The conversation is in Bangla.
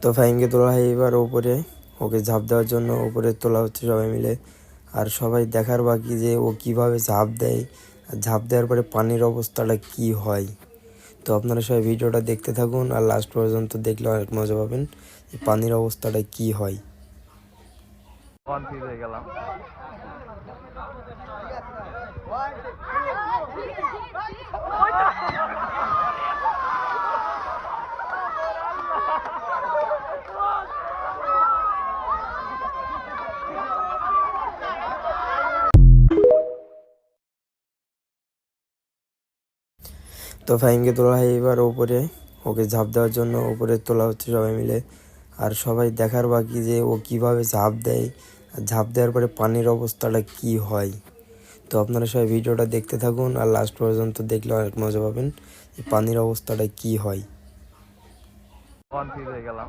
তো ফাহিমকে তোলা হয় এবার ওপরে, ওকে ঝাঁপ দেওয়ার জন্য ওপরে তোলা হচ্ছে সবাই মিলে। আর সবাই দেখার বাকি যে ও কিভাবে ঝাঁপ দেয়, আর ঝাঁপ দেওয়ার পরে পানির অবস্থাটা কি হয়। তো আপনারা সবাই ভিডিওটা দেখতে থাকুন, আর লাস্ট পর্যন্ত দেখলে অনেক মজা পাবেন যে পানির অবস্থাটা কি হয়। কনফিউজ হয়ে গেলাম। তো ফাহিমকে তোলা হয় এবার ওপরে, ওকে ঝাঁপ দেওয়ার জন্য ওপরে তোলা হচ্ছে সবাই মিলে। আর সবাই দেখার বাকি যে ও কিভাবে ঝাঁপ দেয়, আর ঝাঁপ দেওয়ার পরে পানির অবস্থাটা কি হয়। তো আপনারা সবাই ভিডিওটা দেখতে থাকুন, আর লাস্ট পর্যন্ত দেখলে অনেক মজা পাবেন যে পানির অবস্থাটা কি হয়। কনফিউজ হয়ে গেলাম।